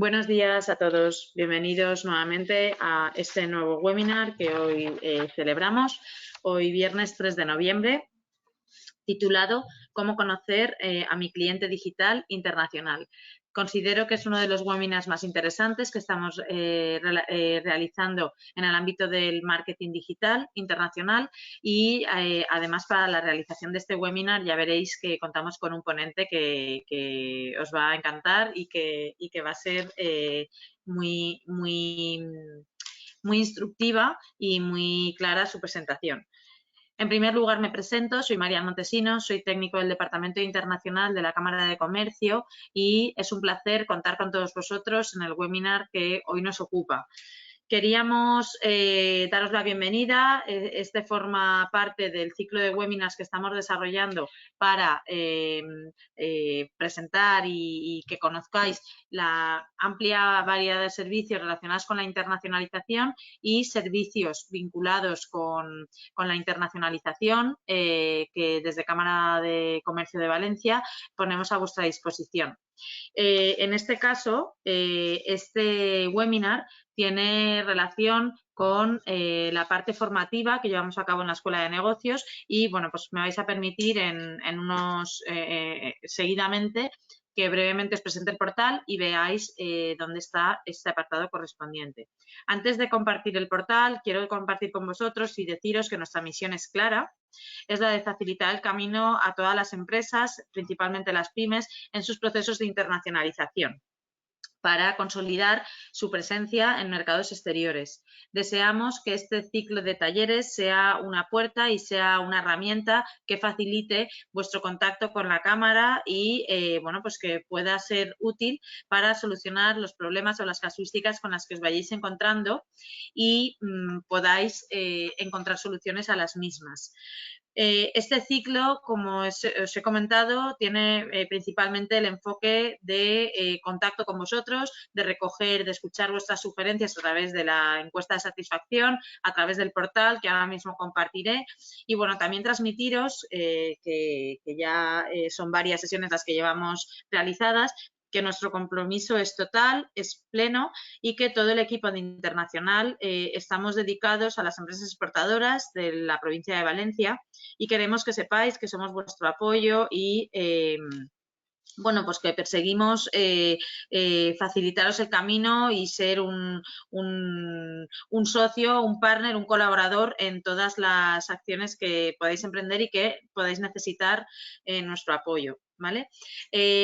Buenos días a todos. Bienvenidos nuevamente a este nuevo webinar que hoy celebramos, hoy viernes 3 de noviembre, titulado «Cómo conocer a mi cliente digital internacional». Considero que es uno de los webinars más interesantes que estamos realizando en el ámbito del marketing digital internacional y además para la realización de este webinar ya veréis que contamos con un ponente que os va a encantar y que va a ser muy instructiva y muy clara su presentación. En primer lugar, me presento, soy María Montesinos, soy técnico del Departamento Internacional de la Cámara de Comercio y es un placer contar con todos vosotros en el webinar que hoy nos ocupa. Queríamos daros la bienvenida. Este forma parte del ciclo de webinars que estamos desarrollando para presentar y que conozcáis la amplia variedad de servicios relacionados con la internacionalización y servicios vinculados con la internacionalización que desde Cámara de Comercio de Valencia ponemos a vuestra disposición. En este caso, este webinar tiene relación con la parte formativa que llevamos a cabo en la Escuela de Negocios y, bueno, pues me vais a permitir seguidamente que brevemente os presente el portal y veáis dónde está este apartado correspondiente. Antes de compartir el portal, quiero compartir con vosotros y deciros que nuestra misión es clara. Es la de facilitar el camino a todas las empresas, principalmente las pymes, en sus procesos de internacionalización para consolidar su presencia en mercados exteriores. Deseamos que este ciclo de talleres sea una puerta y sea una herramienta que facilite vuestro contacto con la Cámara y bueno, pues que pueda ser útil para solucionar los problemas o las casuísticas con las que os vayáis encontrando y podáis encontrar soluciones a las mismas. Este ciclo, como os he comentado, tiene principalmente el enfoque de contacto con vosotros, de recoger, de escuchar vuestras sugerencias a través de la encuesta de satisfacción, a través del portal que ahora mismo compartiré y, bueno, también transmitiros, que ya son varias sesiones las que llevamos realizadas, que nuestro compromiso es total, es pleno y que todo el equipo de internacional estamos dedicados a las empresas exportadoras de la provincia de Valencia y queremos que sepáis que somos vuestro apoyo y bueno, pues que perseguimos facilitaros el camino y ser un socio, un partner, un colaborador en todas las acciones que podáis emprender y que podáis necesitar nuestro apoyo. ¿Vale?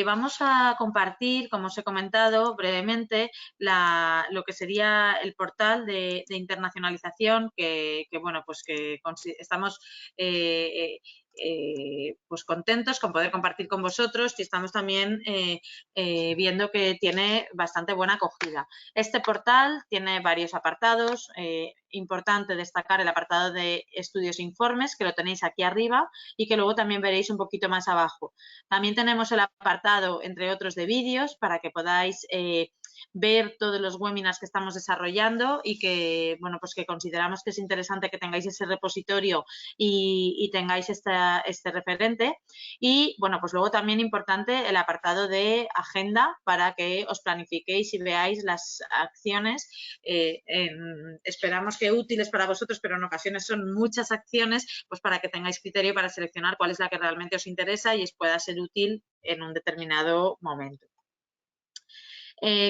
Vamos a compartir, como os he comentado brevemente, lo que sería el portal de internacionalización que bueno, pues que estamos pues contentos con poder compartir con vosotros y estamos también viendo que tiene bastante buena acogida. Este portal tiene varios apartados. Importante destacar el apartado de estudios e informes, que lo tenéis aquí arriba y que luego también veréis un poquito más abajo. También tenemos el apartado, entre otros, de vídeos para que podáis ver todos los webinars que estamos desarrollando y que, bueno, pues que consideramos que es interesante que tengáis ese repositorio y tengáis este referente. Y, bueno, pues luego también importante el apartado de agenda para que os planifiquéis y veáis las acciones. Esperamos que útiles para vosotros, pero en ocasiones son muchas acciones, pues para que tengáis criterio para seleccionar cuál es la que realmente os interesa y os pueda ser útil en un determinado momento.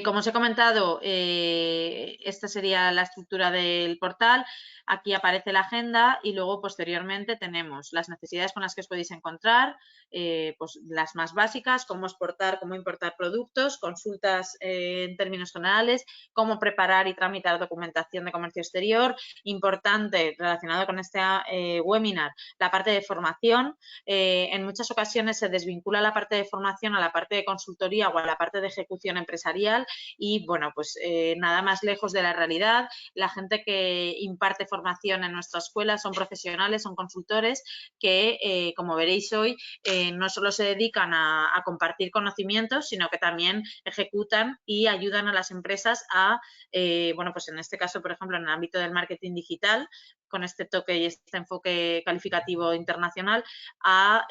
Como os he comentado, esta sería la estructura del portal. Aquí aparece la agenda y luego posteriormente tenemos las necesidades con las que os podéis encontrar, pues las más básicas, cómo exportar, cómo importar productos, consultas en términos generales, cómo preparar y tramitar documentación de comercio exterior. Importante relacionado con este webinar, la parte de formación. En muchas ocasiones se desvincula la parte de formación a la parte de consultoría o a la parte de ejecución empresarial y, bueno, pues nada más lejos de la realidad. La gente que imparte formación en nuestra escuela son profesionales, son consultores que, como veréis hoy, no solo se dedican a compartir conocimientos, sino que también ejecutan y ayudan a las empresas a, bueno, pues en este caso, por ejemplo, en el ámbito del marketing digital, con este toque y este enfoque calificativo internacional, a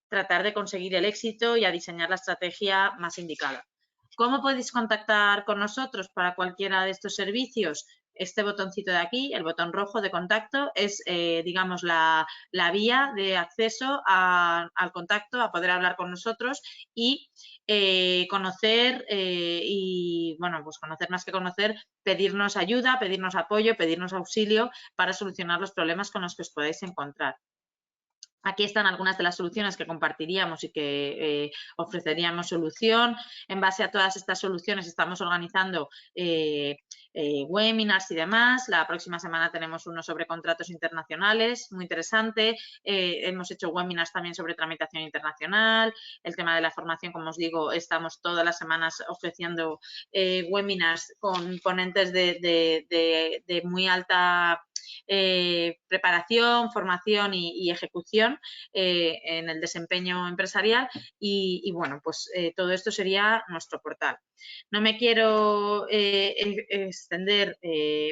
tratar de conseguir el éxito y a diseñar la estrategia más indicada. ¿Cómo podéis contactar con nosotros para cualquiera de estos servicios? Este botoncito de aquí, el botón rojo de contacto, es, digamos, la vía de acceso al contacto, a poder hablar con nosotros y conocer y, bueno, pues conocer más que conocer, pedirnos ayuda, pedirnos apoyo, pedirnos auxilio para solucionar los problemas con los que os podéis encontrar. Aquí están algunas de las soluciones que compartiríamos y que ofreceríamos solución. En base a todas estas soluciones estamos organizando webinars y demás. La próxima semana tenemos uno sobre contratos internacionales, muy interesante. Hemos hecho webinars también sobre tramitación internacional. El tema de la formación, como os digo, estamos todas las semanas ofreciendo webinars con ponentes de muy alta preparación, formación y ejecución en el desempeño empresarial y bueno, pues todo esto sería nuestro portal. No me quiero extender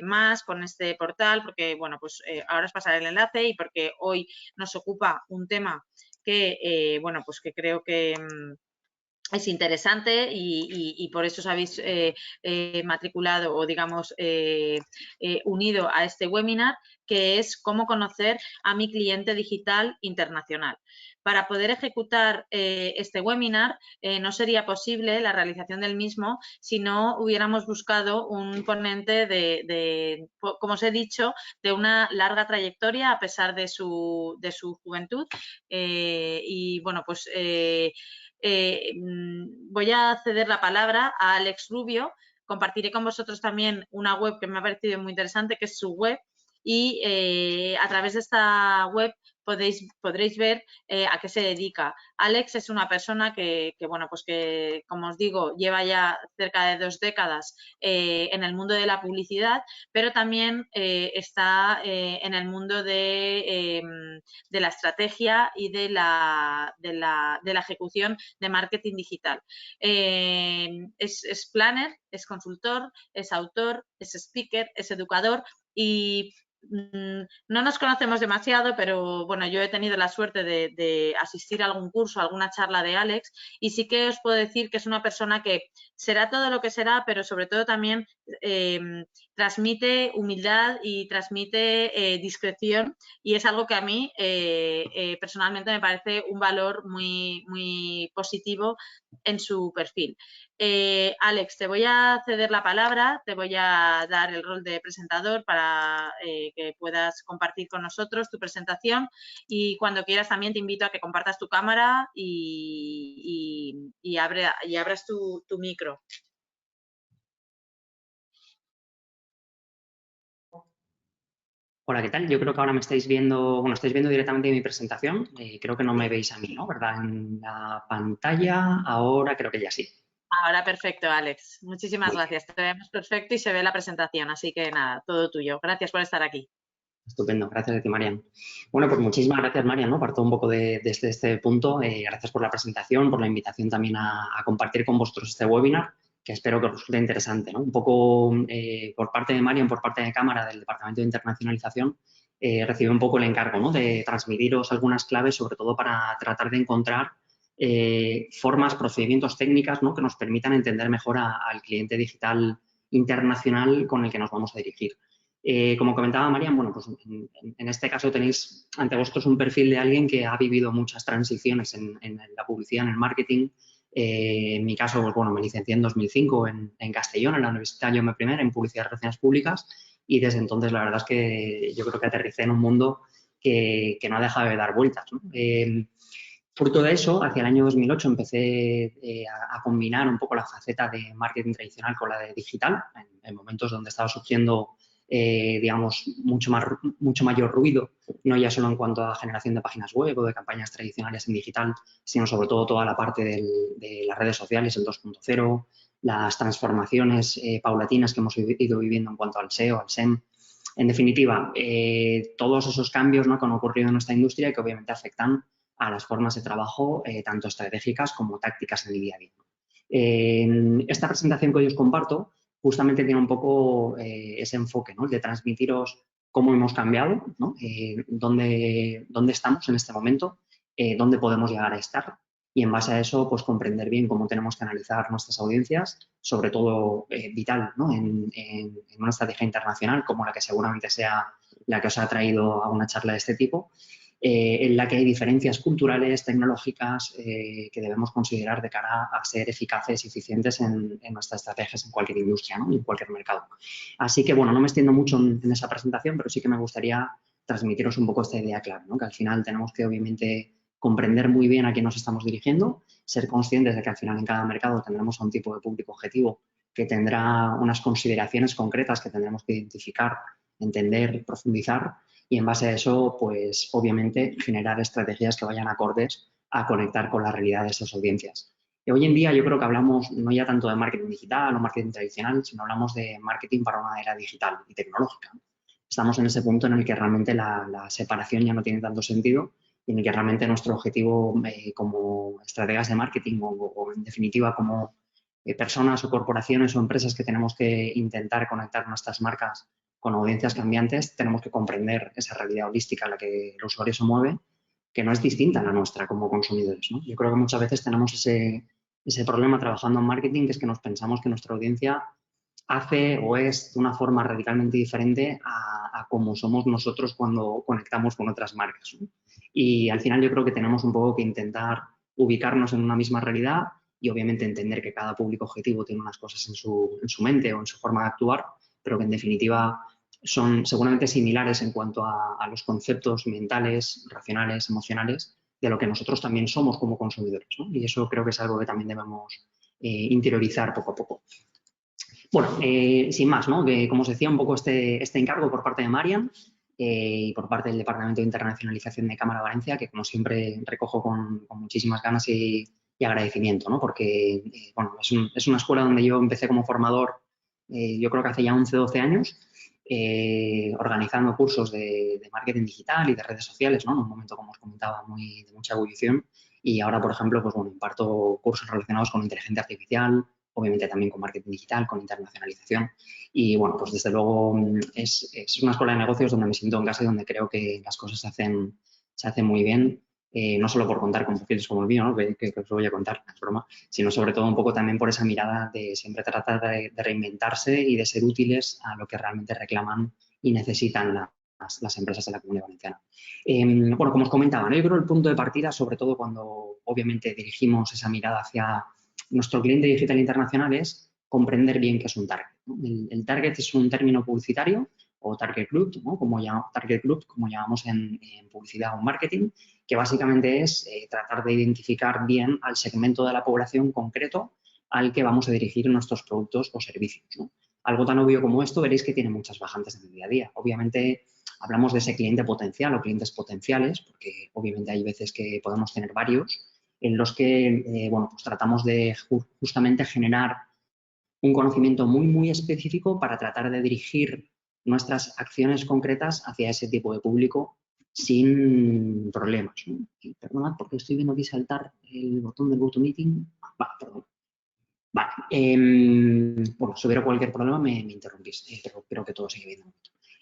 más con este portal porque, bueno, pues ahora os pasaré el enlace y porque hoy nos ocupa un tema que, bueno, pues que creo que es interesante y por eso os habéis matriculado o, digamos, unido a este webinar, que es cómo conocer a mi cliente digital internacional. Para poder ejecutar este webinar no sería posible la realización del mismo si no hubiéramos buscado un ponente como os he dicho, de una larga trayectoria a pesar de su juventud y, bueno, pues voy a ceder la palabra a Alex Rubio. Compartiré con vosotros también una web que me ha parecido muy interesante, que es su web, y a través de esta web podréis ver a qué se dedica. Alex es una persona bueno, pues que, como os digo, lleva ya cerca de 2 décadas en el mundo de la publicidad, pero también está en el mundo de la estrategia y de la ejecución de marketing digital. Es planner, es consultor, es autor, es speaker, es educador y no nos conocemos demasiado, pero bueno, yo he tenido la suerte de asistir a algún curso, a alguna charla de Alex y sí que os puedo decir que es una persona que será todo lo que será, pero sobre todo también transmite humildad y transmite discreción y es algo que a mí personalmente me parece un valor muy, muy positivo en su perfil. Alex, te voy a ceder la palabra, te voy a dar el rol de presentador para que puedas compartir con nosotros tu presentación y cuando quieras también te invito a que compartas tu cámara y abras tu micro. Hola, ¿qué tal? Yo creo que ahora me estáis viendo, bueno, estáis viendo directamente mi presentación. Creo que no me veis a mí, ¿no? ¿Verdad? En la pantalla, ahora creo que ya sí. Ahora perfecto, Alex. Muchísimas gracias. Te vemos perfecto y se ve la presentación, así que nada, todo tuyo. Gracias por estar aquí. Estupendo, gracias a ti, Marian. Bueno, pues muchísimas gracias, Marian, ¿no? Parto un poco desde este punto. Gracias por la presentación, por la invitación también a compartir con vosotros este webinar, que espero que os resulte interesante, ¿no? Un poco por parte de Marian, por parte de Cámara del Departamento de Internacionalización, recibí un poco el encargo, ¿no? De transmitiros algunas claves, sobre todo para tratar de encontrar formas, procedimientos, técnicas, ¿no? Que nos permitan entender mejor al cliente digital internacional con el que nos vamos a dirigir. Como comentaba Marian, bueno, pues en este caso tenéis ante vosotros un perfil de alguien que ha vivido muchas transiciones en la publicidad, en el marketing. En mi caso, pues bueno, me licencié en 2005 en Castellón, en la Universidad Jaume I, en Publicidad y Relaciones Públicas, y desde entonces la verdad es que yo creo que aterricé en un mundo que no ha dejado de dar vueltas, ¿no? Fruto de eso, hacia el año 2008 empecé a combinar un poco la faceta de marketing tradicional con la de digital, en momentos donde estaba surgiendo digamos, mucho mayor ruido, no ya solo en cuanto a generación de páginas web o de campañas tradicionales en digital, sino sobre todo toda la parte de las redes sociales, el 2.0, las transformaciones paulatinas que hemos ido viviendo en cuanto al SEO, al SEM. En definitiva, todos esos cambios, ¿no? que han ocurrido en nuestra industria y que obviamente afectan a las formas de trabajo tanto estratégicas como tácticas en el día a día. Esta presentación que hoy os comparto justamente tiene un poco ese enfoque, ¿no? De transmitiros cómo hemos cambiado, ¿no? Dónde estamos en este momento, dónde podemos llegar a estar y en base a eso, pues comprender bien cómo tenemos que analizar nuestras audiencias, sobre todo vital, ¿no? En una estrategia internacional como la que seguramente sea la que os ha traído a una charla de este tipo, en la que hay diferencias culturales, tecnológicas que debemos considerar de cara a ser eficaces y eficientes en nuestras estrategias en cualquier industria, ¿no? Y en cualquier mercado. Así que, bueno, no me extiendo mucho en esa presentación, pero sí que me gustaría transmitiros un poco esta idea clara, ¿no? Que al final tenemos que, obviamente, comprender muy bien a quién nos estamos dirigiendo, ser conscientes de que al final en cada mercado tendremos a un tipo de público objetivo que tendrá unas consideraciones concretas que tendremos que identificar, entender, profundizar y en base a eso, pues obviamente generar estrategias que vayan acordes a conectar con la realidad de esas audiencias. Y hoy en día yo creo que hablamos no ya tanto de marketing digital o marketing tradicional, sino hablamos de marketing para una era digital y tecnológica. Estamos en ese punto en el que realmente la separación ya no tiene tanto sentido y en el que realmente nuestro objetivo como estrategas de marketing o en definitiva como personas o corporaciones o empresas que tenemos que intentar conectar nuestras marcas con audiencias cambiantes, tenemos que comprender esa realidad holística en la que el usuario se mueve, que no es distinta a la nuestra como consumidores, ¿no? Yo creo que muchas veces tenemos ese problema trabajando en marketing, que es que nos pensamos que nuestra audiencia hace o es de una forma radicalmente diferente a cómo somos nosotros cuando conectamos con otras marcas, ¿no? Y al final yo creo que tenemos un poco que intentar ubicarnos en una misma realidad y obviamente entender que cada público objetivo tiene unas cosas en su mente o en su forma de actuar, pero que en definitiva son seguramente similares en cuanto a los conceptos mentales, racionales, emocionales, de lo que nosotros también somos como consumidores, ¿no? Y eso creo que es algo que también debemos interiorizar poco a poco. Bueno, sin más, ¿no? Que, como os decía, un poco este encargo por parte de Marian y por parte del Departamento de Internacionalización de Cámara Valencia, que como siempre recojo con muchísimas ganas y agradecimiento, ¿no? Porque, bueno, es una escuela donde yo empecé como formador, yo creo que hace ya 11 o 12 años, organizando cursos de marketing digital y de redes sociales, ¿no? En un momento, como os comentaba, de mucha ebullición. Y ahora, por ejemplo, pues bueno, imparto cursos relacionados con inteligencia artificial, obviamente también con marketing digital, con internacionalización. Y bueno, pues desde luego es una escuela de negocios donde me siento en casa y donde creo que las cosas se hacen muy bien. No solo por contar con perfiles como el mío, ¿no? que os lo voy a contar, no es broma, sino sobre todo un poco también por esa mirada de siempre tratar de reinventarse y de ser útiles a lo que realmente reclaman y necesitan las empresas de la Comunidad Valenciana. Bueno, como os comentaba, ¿no? Yo creo que el punto de partida, sobre todo cuando obviamente dirigimos esa mirada hacia nuestro cliente digital internacional, es comprender bien qué es un target, ¿no? El target es un término publicitario o target group, ¿no? Target group, como llamamos en publicidad o marketing, que básicamente es tratar de identificar bien al segmento de la población concreto al que vamos a dirigir nuestros productos o servicios, ¿no? Algo tan obvio como esto veréis que tiene muchas bajantes en el día a día. Obviamente hablamos de ese cliente potencial o clientes potenciales, porque obviamente hay veces que podemos tener varios, en los que bueno, pues tratamos de justamente generar un conocimiento muy, muy específico para tratar de dirigir nuestras acciones concretas hacia ese tipo de público sin problemas, ¿no? Y perdonad porque estoy viendo aquí saltar el botón del GoToMeeting. Vale, perdón. Vale. Bueno, si hubiera cualquier problema me interrumpís, pero creo que todo sigue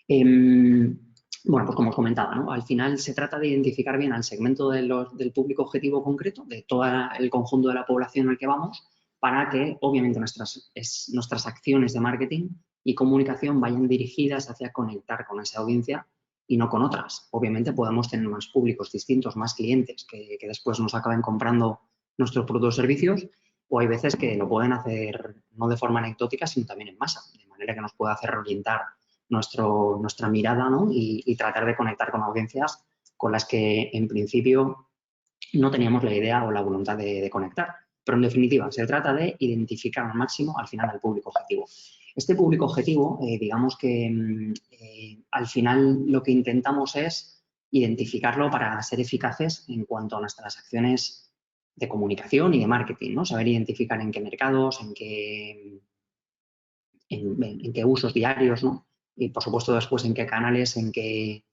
bien. Bueno, pues como os comentaba, ¿no? Al final se trata de identificar bien al segmento del público objetivo concreto, de todo el conjunto de la población al que vamos, para que obviamente nuestras acciones de marketing y comunicación vayan dirigidas hacia conectar con esa audiencia y no con otras. Obviamente podemos tener más públicos distintos, más clientes que después nos acaben comprando nuestros productos o servicios, o hay veces que lo pueden hacer no de forma anecdótica, sino también en masa, de manera que nos pueda hacer orientar nuestra mirada, ¿no? Y tratar de conectar con audiencias con las que en principio no teníamos la idea o la voluntad de conectar. Pero en definitiva, se trata de identificar al máximo al final al público objetivo. Este público objetivo, digamos que al final lo que intentamos es identificarlo para ser eficaces en cuanto a nuestras acciones de comunicación y de marketing, ¿no? Saber identificar en qué mercados, en qué usos diarios, ¿no? Y por supuesto después en qué canales, en qué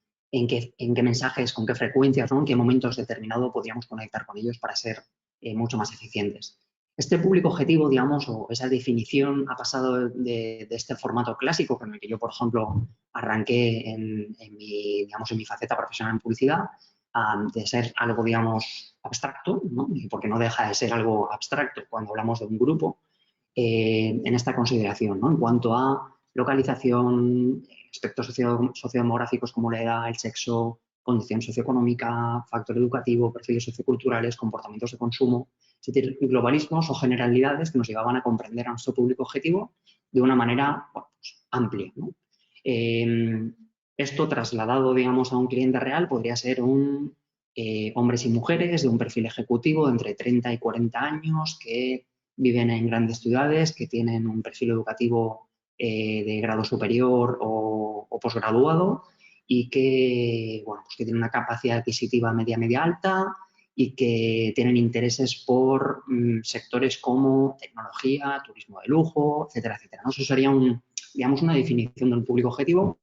mensajes, con qué frecuencias, ¿no? En qué momentos determinados podríamos conectar con ellos para ser mucho más eficientes. Este público objetivo, digamos, o esa definición ha pasado de este formato clásico con el que yo, por ejemplo, arranqué en mi faceta profesional en publicidad, de ser algo, digamos, abstracto, ¿no? Porque no deja de ser algo abstracto cuando hablamos de un grupo, en esta consideración, ¿no? En cuanto a localización, aspectos sociodemográficos como la edad, el sexo, condición socioeconómica, factor educativo, perfiles socioculturales, comportamientos de consumo, es decir, globalismos o generalidades que nos llevaban a comprender a nuestro público objetivo de una manera, bueno, pues, amplia, ¿no? Esto trasladado, digamos, a un cliente real podría ser hombres y mujeres de un perfil ejecutivo de entre 30 y 40 años que viven en grandes ciudades, que tienen un perfil educativo de grado superior o posgraduado y que, bueno, pues que tienen una capacidad adquisitiva media alta y que tienen intereses por sectores como tecnología, turismo de lujo, etcétera, etcétera, ¿no? Eso sería digamos, una definición de un público objetivo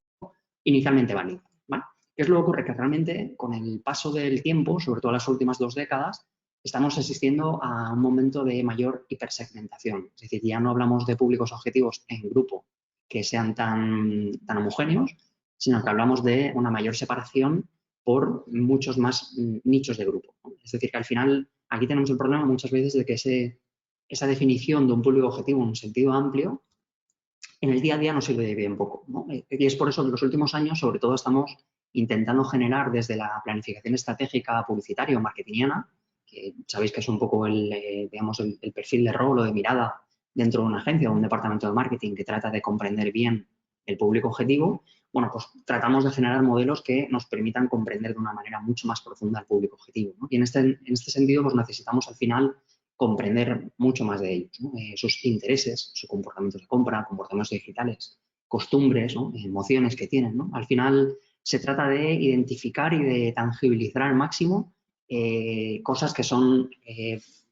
inicialmente válida, ¿vale? ¿Qué es lo que ocurre? Que realmente con el paso del tiempo, sobre todo las últimas 2 décadas, estamos asistiendo a un momento de mayor hipersegmentación. Es decir, ya no hablamos de públicos objetivos en grupo que sean tan homogéneos, sino que hablamos de una mayor separación por muchos más nichos de grupo, ¿no? Es decir, que al final aquí tenemos el problema muchas veces de que esa definición de un público objetivo en un sentido amplio en el día a día nos sirve de bien poco, ¿no? Y es por eso que en los últimos años, sobre todo, estamos intentando generar desde la planificación estratégica publicitaria o marketingiana, que sabéis que es un poco digamos, el perfil de rol o de mirada dentro de una agencia o un departamento de marketing que trata de comprender bien el público objetivo. Bueno, pues tratamos de generar modelos que nos permitan comprender de una manera mucho más profunda el público objetivo, ¿no? Y en este sentido, pues necesitamos al final comprender mucho más de ellos, ¿no? Sus intereses, su comportamiento de compra, comportamientos digitales, costumbres, ¿no? Emociones que tienen, ¿no? Al final se trata de identificar y de tangibilizar al máximo cosas que son,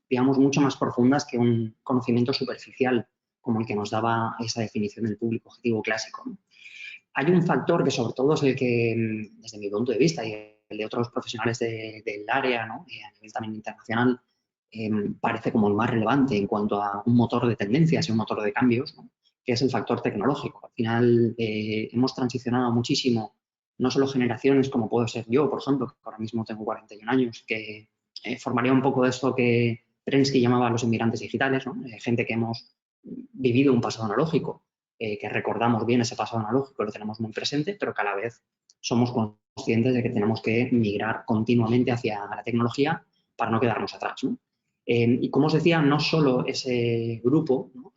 digamos, mucho más profundas que un conocimiento superficial como el que nos daba esa definición del público objetivo clásico, ¿no? Hay un factor que sobre todo es el que, desde mi punto de vista y el de otros profesionales del área, ¿no? A nivel también internacional, parece como el más relevante en cuanto a un motor de tendencias y un motor de cambios, ¿no? Que es el factor tecnológico. Al final hemos transicionado muchísimo, no solo generaciones como puedo ser yo, por ejemplo, que ahora mismo tengo 41 años, que formaría un poco de esto que Prensky llamaba los inmigrantes digitales, ¿no? Gente que hemos vivido un pasado analógico, que recordamos bien ese pasado analógico, lo tenemos muy presente, pero que a la vez somos conscientes de que tenemos que migrar continuamente hacia la tecnología para no quedarnos atrás, ¿no? Y como os decía, no solo ese grupo, ¿no?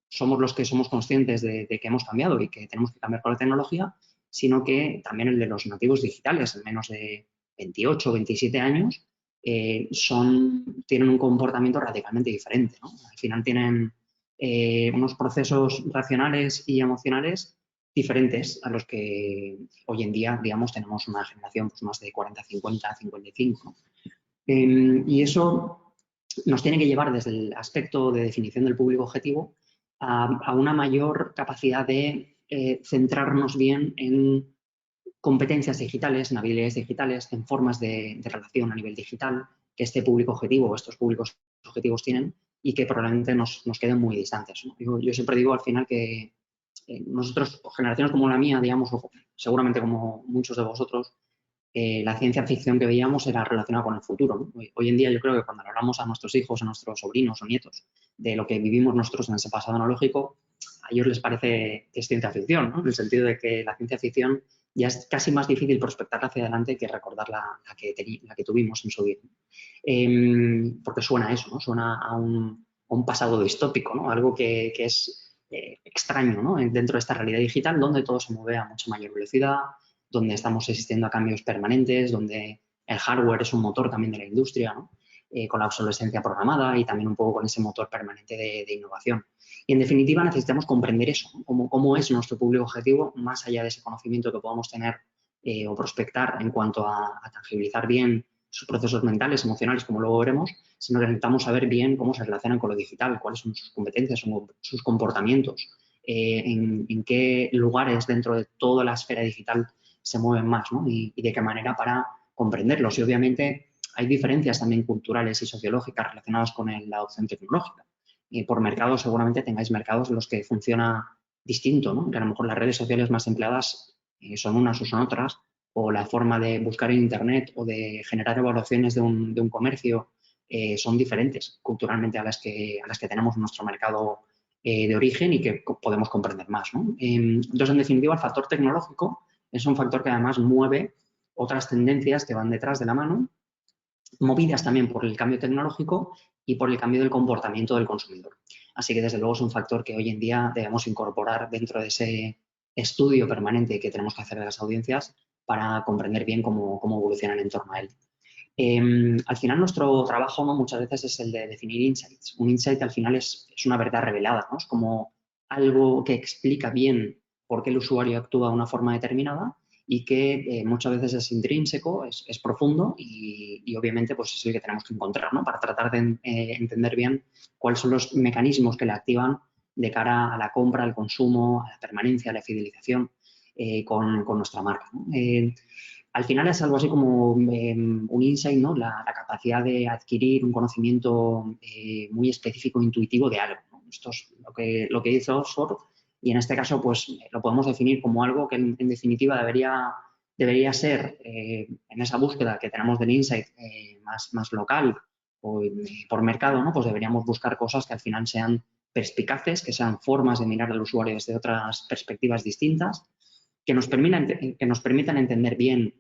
Somos los que somos conscientes de que hemos cambiado y que tenemos que cambiar con la tecnología, sino que también el de los nativos digitales, en menos de 28 o 27 años, tienen un comportamiento radicalmente diferente, ¿no? Al final tienen unos procesos racionales y emocionales diferentes a los que hoy en día, digamos, tenemos una generación pues, más de 40, 50, 55, ¿no? Y eso nos tiene que llevar desde el aspecto de definición del público objetivo a una mayor capacidad de centrarnos bien en competencias digitales, en habilidades digitales, en formas de relación a nivel digital que este público objetivo o estos públicos objetivos tienen y que probablemente nos queden muy distantes, ¿no? Yo siempre digo al final que nosotros, generaciones como la mía, digamos, o seguramente como muchos de vosotros, la ciencia ficción que veíamos era relacionada con el futuro, ¿no? Hoy en día yo creo que cuando hablamos a nuestros hijos, a nuestros sobrinos o nietos de lo que vivimos nosotros en ese pasado analógico, a ellos les parece que es ciencia ficción, ¿no? En el sentido de que la ciencia ficción ya es casi más difícil prospectarla hacia adelante que recordar la que tuvimos en su vida. Porque suena a eso, ¿no? Suena a un pasado distópico, ¿no? Algo que es extraño, ¿no? Dentro de esta realidad digital donde todo se mueve a mucha mayor velocidad, donde estamos asistiendo a cambios permanentes, donde el hardware es un motor también de la industria, ¿no? Con la obsolescencia programada y también un poco con ese motor permanente de innovación. Y en definitiva necesitamos comprender eso, ¿no? Cómo es nuestro público objetivo, más allá de ese conocimiento que podamos tener o prospectar en cuanto a tangibilizar bien sus procesos mentales, emocionales, como luego veremos, sino que necesitamos saber bien cómo se relacionan con lo digital, cuáles son sus competencias, sus comportamientos, en qué lugares dentro de toda la esfera digital se mueven más, ¿no? Y de qué manera para comprenderlos. Y obviamente hay diferencias también culturales y sociológicas relacionadas con la adopción tecnológica. Por mercados seguramente tengáis mercados en los que funciona distinto, ¿no? Que a lo mejor las redes sociales más empleadas son unas o son otras, o la forma de buscar en Internet o de generar evaluaciones de un comercio son diferentes culturalmente a las que tenemos en nuestro mercado de origen y que podemos comprender más, ¿no? Entonces, en definitiva, el factor tecnológico es un factor que además mueve otras tendencias que van detrás de la mano, movidas también por el cambio tecnológico y por el cambio del comportamiento del consumidor. Así que, desde luego, es un factor que hoy en día debemos incorporar dentro de ese estudio permanente que tenemos que hacer de las audiencias para comprender bien cómo evolucionan en torno a él. Al final, nuestro trabajo, ¿no?, muchas veces es el de definir insights. Un insight al final es una verdad revelada, ¿no? Es como algo que explica bien por qué el usuario actúa de una forma determinada y que muchas veces es intrínseco, es profundo y obviamente pues es el que tenemos que encontrar, ¿no?, para tratar de entender bien cuáles son los mecanismos que le activan de cara a la compra, al consumo, a la permanencia, a la fidelización con nuestra marca, ¿no? Al final es algo así como un insight, ¿no?, la capacidad de adquirir un conocimiento muy específico, intuitivo de algo, ¿no? Esto es lo que dice Oxford y en este caso pues lo podemos definir como algo que en definitiva debería ser en esa búsqueda que tenemos del insight más local o por mercado, ¿no?, pues deberíamos buscar cosas que al final sean perspicaces, que sean formas de mirar al usuario desde otras perspectivas distintas, que nos permitan entender bien,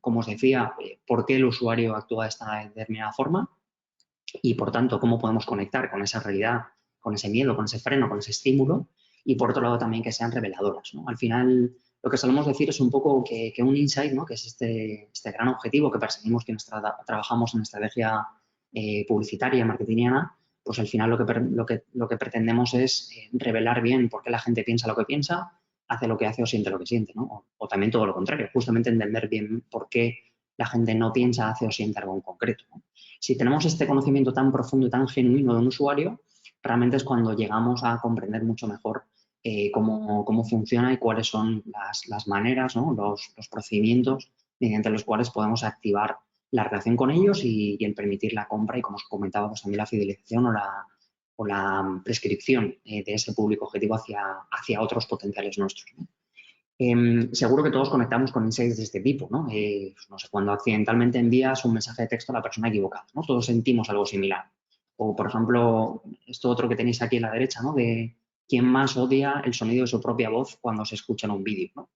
como os decía, por qué el usuario actúa de esta determinada forma y, por tanto, cómo podemos conectar con esa realidad, con ese miedo, con ese freno, con ese estímulo y, por otro lado, también que sean reveladoras, ¿no? Al final, lo que solemos decir es un poco que un insight, ¿no?, que es este gran objetivo que perseguimos quienes trabajamos en estrategia publicitaria, marketingiana, pues al final lo que pretendemos es revelar bien por qué la gente piensa lo que piensa, hace lo que hace o siente lo que siente, ¿no? O también todo lo contrario, justamente entender bien por qué la gente no piensa, hace o siente algo en concreto, ¿no? Si tenemos este conocimiento tan profundo y tan genuino de un usuario, realmente es cuando llegamos a comprender mucho mejor cómo funciona y cuáles son las maneras, ¿no?, los procedimientos mediante los cuales podemos activar la relación con ellos y el permitir la compra y, como os comentaba, pues también la fidelización o la prescripción de ese público objetivo hacia otros potenciales nuestros, ¿no? Seguro que todos conectamos con insights de este tipo, ¿no? No sé, cuando accidentalmente envías un mensaje de texto a la persona equivocada, ¿no? Todos sentimos algo similar. O, por ejemplo, esto otro que tenéis aquí a la derecha, ¿no?, de quién más odia el sonido de su propia voz cuando se escucha en un vídeo, ¿no?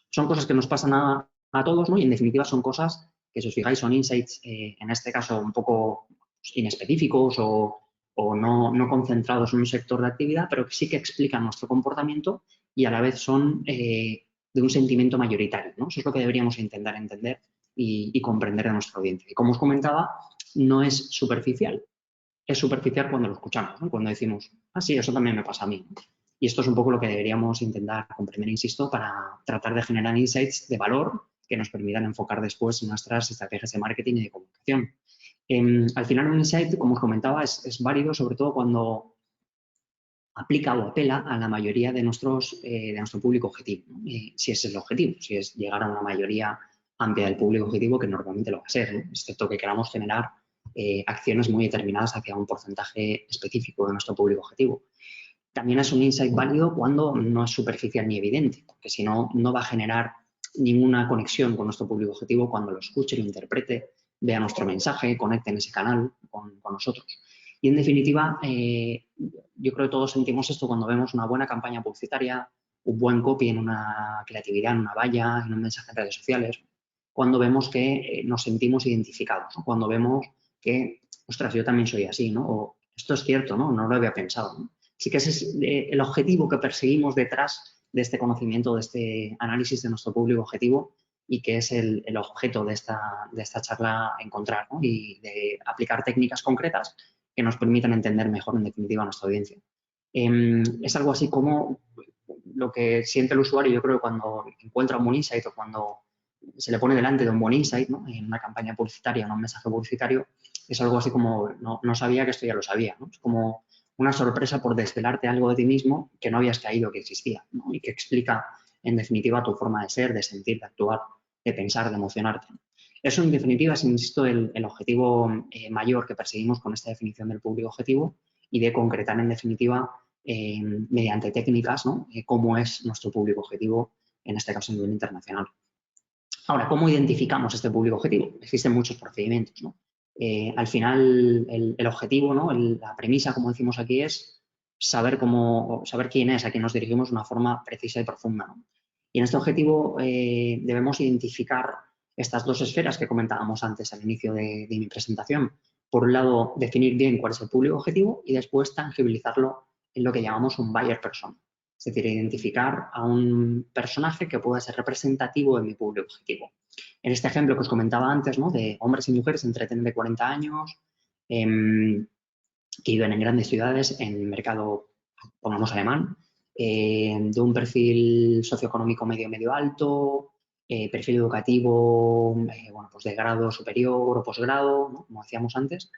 Son cosas que nos pasan a todos, ¿no? Y en definitiva son cosas que, si os fijáis, son insights, en este caso, un poco inespecíficos o no concentrados en un sector de actividad, pero que sí que explican nuestro comportamiento y a la vez son de un sentimiento mayoritario, ¿no? Eso es lo que deberíamos intentar entender y comprender de nuestra audiencia. Y, como os comentaba, no es superficial. Es superficial cuando lo escuchamos, ¿no?, cuando decimos, ah, sí, eso también me pasa a mí. Y esto es un poco lo que deberíamos intentar comprender, insisto, para tratar de generar insights de valor que nos permitan enfocar después nuestras estrategias de marketing y de comunicación. Al final, un insight, como os comentaba, es válido sobre todo cuando aplica o apela a la mayoría de nuestro público objetivo, ¿no? Si ese es el objetivo, si es llegar a una mayoría amplia del público objetivo, que normalmente lo va a ser, ¿no?, excepto que queramos generar acciones muy determinadas hacia un porcentaje específico de nuestro público objetivo. También es un insight válido cuando no es superficial ni evidente, porque si no, no va a generar ninguna conexión con nuestro público objetivo cuando lo escuche, lo interprete, vea nuestro mensaje, conecte en ese canal con nosotros. Y, en definitiva, yo creo que todos sentimos esto cuando vemos una buena campaña publicitaria, un buen copy en una creatividad, en una valla, en un mensaje en redes sociales, cuando vemos que nos sentimos identificados, ¿no?, cuando vemos que, ostras, yo también soy así, ¿no?, o esto es cierto, ¿no?, no lo había pensado, ¿no? Sí que ese es el objetivo que perseguimos detrás de este conocimiento, de este análisis de nuestro público objetivo y que es el objeto de esta charla encontrar, ¿no?, y de aplicar técnicas concretas que nos permitan entender mejor, en definitiva, a nuestra audiencia. Es algo así como lo que siente el usuario, yo creo, cuando encuentra un buen insight o cuando se le pone delante de un buen insight, ¿no?, en una campaña publicitaria, en un mensaje publicitario, es algo así como, no sabía que esto ya lo sabía, ¿no? Es como una sorpresa por desvelarte algo de ti mismo que no habías caído que existía, ¿no?, y que explica, en definitiva, tu forma de ser, de sentir, de actuar, de pensar, de emocionarte. Eso, en definitiva, es, insisto, el objetivo mayor que perseguimos con esta definición del público objetivo y de concretar, en definitiva, mediante técnicas, ¿no?, cómo es nuestro público objetivo, en este caso a nivel internacional. Ahora, ¿cómo identificamos este público objetivo? Existen muchos procedimientos, ¿no? Al final, el objetivo, ¿no? La premisa, como decimos aquí, es saber quién es, a quién nos dirigimos de una forma precisa y profunda, ¿no? Y en este objetivo debemos identificar estas dos esferas que comentábamos antes al inicio de mi presentación. Por un lado, definir bien cuál es el público objetivo y después tangibilizarlo en lo que llamamos un buyer persona. Es decir, identificar a un personaje que pueda ser representativo de mi público objetivo. En este ejemplo que os comentaba antes, ¿no? De hombres y mujeres entre 30 y 40 años, que viven en grandes ciudades, en el mercado, pongamos alemán, de un perfil socioeconómico medio alto, perfil educativo, bueno, pues de grado superior o posgrado, ¿no? Como decíamos antes.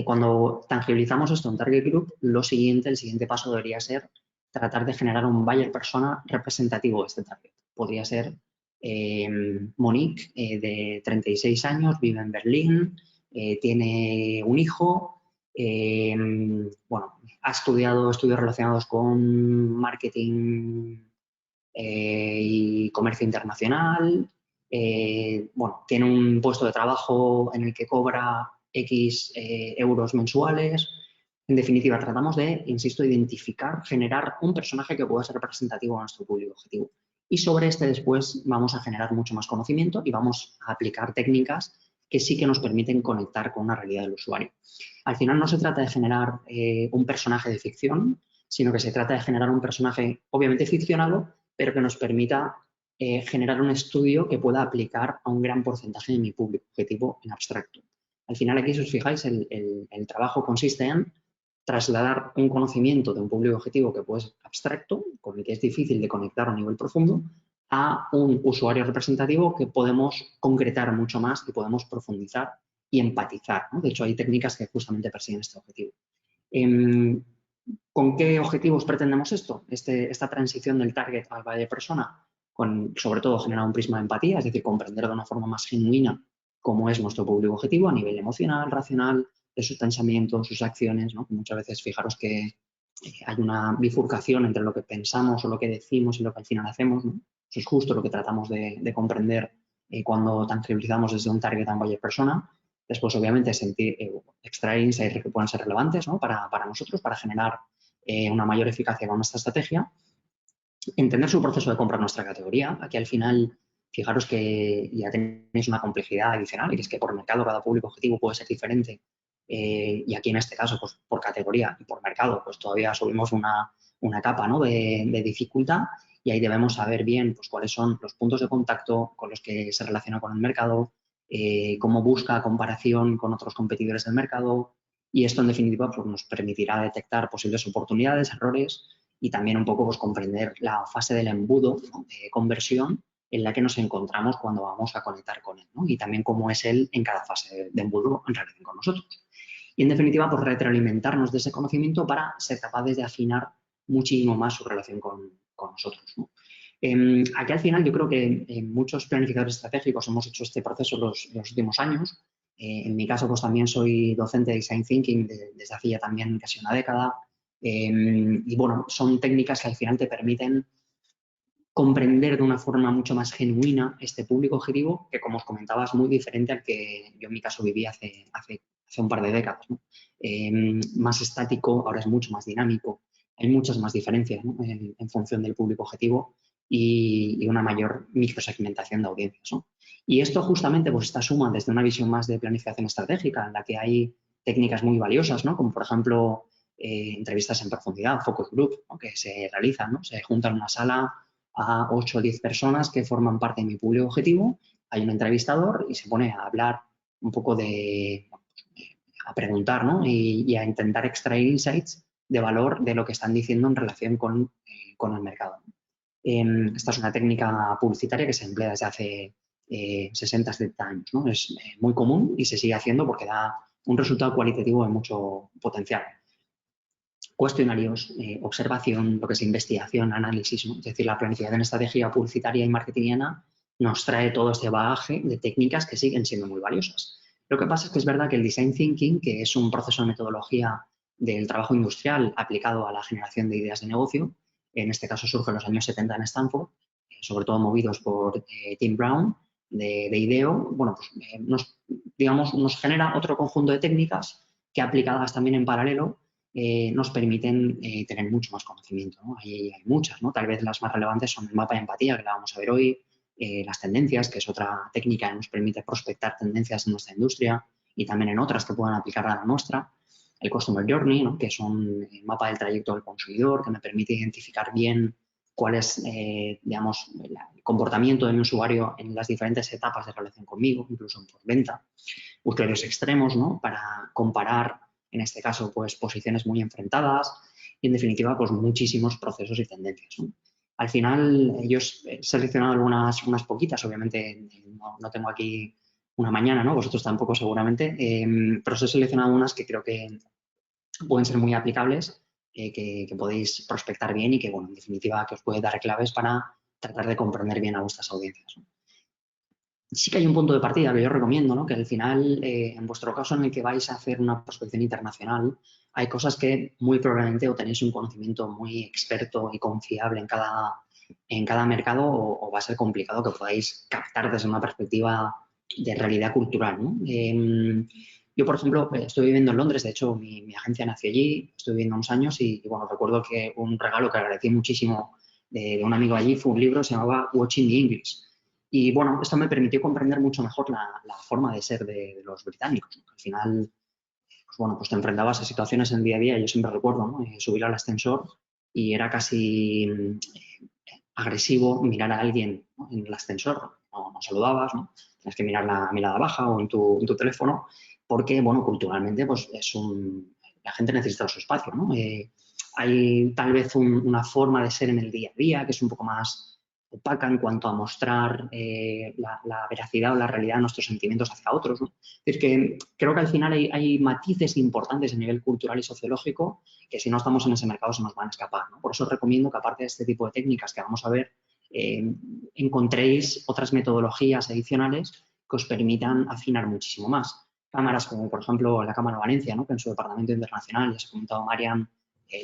Cuando tangibilizamos esto en Target Group, el siguiente paso debería ser tratar de generar un buyer persona representativo de este target. Podría ser Monique, de 36 años, vive en Berlín, tiene un hijo, bueno, ha estudiado estudios relacionados con marketing y comercio internacional, bueno, tiene un puesto de trabajo en el que cobra X euros mensuales. En definitiva, tratamos de, insisto, identificar, generar un personaje que pueda ser representativo a nuestro público objetivo. Y sobre este después vamos a generar mucho más conocimiento y vamos a aplicar técnicas que sí que nos permiten conectar con una realidad del usuario. Al final no se trata de generar un personaje de ficción, sino que se trata de generar un personaje obviamente ficcionado, pero que nos permita generar un estudio que pueda aplicar a un gran porcentaje de mi público objetivo en abstracto. Al final aquí, si os fijáis, el trabajo consiste en trasladar un conocimiento de un público objetivo que puede ser abstracto, con el que es difícil de conectar a un nivel profundo, a un usuario representativo que podemos concretar mucho más y podemos profundizar y empatizar, ¿no? De hecho, hay técnicas que justamente persiguen este objetivo. ¿Con qué objetivos pretendemos esto? Esta transición del target al buyer persona, sobre todo generar un prisma de empatía, es decir, comprender de una forma más genuina cómo es nuestro público objetivo a nivel emocional, racional, de sus pensamientos, sus acciones, ¿no? Muchas veces fijaros que hay una bifurcación entre lo que pensamos o lo que decimos y lo que al final hacemos, ¿no? Eso es justo lo que tratamos de comprender cuando tangibilizamos desde un target a un buyer persona. Después, obviamente, extraer insights que puedan ser relevantes, ¿no? para nosotros, para generar una mayor eficacia con nuestra estrategia. Entender su proceso de compra en nuestra categoría. Aquí, al final, fijaros que ya tenéis una complejidad adicional, y es que por mercado cada público objetivo puede ser diferente. Y aquí, en este caso, pues por categoría y por mercado, pues todavía subimos una capa, ¿no? de dificultad, y ahí debemos saber bien pues, cuáles son los puntos de contacto con los que se relaciona con el mercado, cómo busca comparación con otros competidores del mercado, y esto, en definitiva, pues, nos permitirá detectar posibles oportunidades, errores y también un poco pues, comprender la fase del embudo, ¿no? de conversión en la que nos encontramos cuando vamos a conectar con él, ¿no? Y también cómo es él en cada fase de embudo en relación con nosotros. Y, en definitiva, pues retroalimentarnos de ese conocimiento para ser capaces de afinar muchísimo más su relación con nosotros, ¿no? Aquí, al final, yo creo que muchos planificadores estratégicos hemos hecho este proceso los últimos años. En mi caso, pues también soy docente de Design Thinking desde hace ya también casi una década. Y, bueno, son técnicas que al final te permiten comprender de una forma mucho más genuina este público objetivo que, como os comentaba, es muy diferente al que yo en mi caso viví hace un par de décadas, ¿no? Más estático, ahora es mucho más dinámico. Hay muchas más diferencias, ¿no? en función del público objetivo y una mayor microsegmentación de audiencias, ¿no? Y esto justamente pues está suma desde una visión más de planificación estratégica, en la que hay técnicas muy valiosas, ¿no? Como por ejemplo entrevistas en profundidad, focus group, ¿no? Que se realizan, ¿no? Se juntan en una sala a 8 o 10 personas que forman parte de mi público objetivo, hay un entrevistador y se pone a hablar un poco a preguntar, ¿no? y a intentar extraer insights de valor de lo que están diciendo en relación con el mercado. Esta es una técnica publicitaria que se emplea desde hace 60, 70 años, ¿no? Es muy común y se sigue haciendo porque da un resultado cualitativo de mucho potencial. Cuestionarios, observación, lo que es investigación, análisis, ¿no? Es decir, la planificación estratégica publicitaria y marketingiana nos trae todo este bagaje de técnicas que siguen siendo muy valiosas. Lo que pasa es que es verdad que el design thinking, que es un proceso de metodología del trabajo industrial aplicado a la generación de ideas de negocio, en este caso surge en los años 70 en Stanford, sobre todo movidos por Tim Brown, de IDEO, bueno, pues nos genera otro conjunto de técnicas que aplicadas también en paralelo nos permiten tener mucho más conocimiento, ¿no? Hay muchas, ¿no? Tal vez las más relevantes son el mapa de empatía, que la vamos a ver hoy, las tendencias, que es otra técnica que nos permite prospectar tendencias en nuestra industria y también en otras que puedan aplicar a la nuestra. El Customer Journey, ¿no? Que es un mapa del trayecto del consumidor que me permite identificar bien cuál es, digamos, el comportamiento de mi usuario en las diferentes etapas de relación conmigo, incluso por venta. Usuarios extremos, ¿no? Para comparar, en este caso, pues posiciones muy enfrentadas y, en definitiva, pues muchísimos procesos y tendencias, ¿no? Al final, yo he seleccionado unas poquitas, obviamente no tengo aquí una mañana, ¿no? Vosotros tampoco seguramente, pero os he seleccionado unas que creo que pueden ser muy aplicables, que podéis prospectar bien y que, bueno, en definitiva, que os puede dar claves para tratar de comprender bien a vuestras audiencias, ¿no? Sí que hay un punto de partida que yo recomiendo, ¿no? Que al final, en vuestro caso en el que vais a hacer una prospección internacional, hay cosas que muy probablemente o tenéis un conocimiento muy experto y confiable en cada mercado o va a ser complicado que podáis captar desde una perspectiva de realidad cultural, ¿no? Yo, por ejemplo, estoy viviendo en Londres, de hecho, mi agencia nació allí, estoy viviendo unos años y, bueno, recuerdo que un regalo que agradecí muchísimo de un amigo allí fue un libro que se llamaba Watching the English. Y, bueno, esto me permitió comprender mucho mejor la forma de ser de los británicos, ¿no? Al final, pues, bueno, pues te enfrentabas a situaciones en el día a día. Yo siempre recuerdo, ¿no? Subir al ascensor y era casi agresivo mirar a alguien, ¿no? En el ascensor. No saludabas, ¿no? Tienes que mirar la mirada baja o en tu teléfono porque, bueno, culturalmente pues la gente necesita su espacio, ¿no? Hay tal vez una forma de ser en el día a día que es un poco más opaca en cuanto a mostrar la veracidad o la realidad de nuestros sentimientos hacia otros, ¿no? Es decir, que creo que al final hay matices importantes a nivel cultural y sociológico que si no estamos en ese mercado se nos van a escapar, ¿no? Por eso os recomiendo que aparte de este tipo de técnicas que vamos a ver, encontréis otras metodologías adicionales que os permitan afinar muchísimo más. Cámaras como, por ejemplo, la Cámara Valencia, ¿no? Que en su departamento internacional, ya os ha comentado Marian,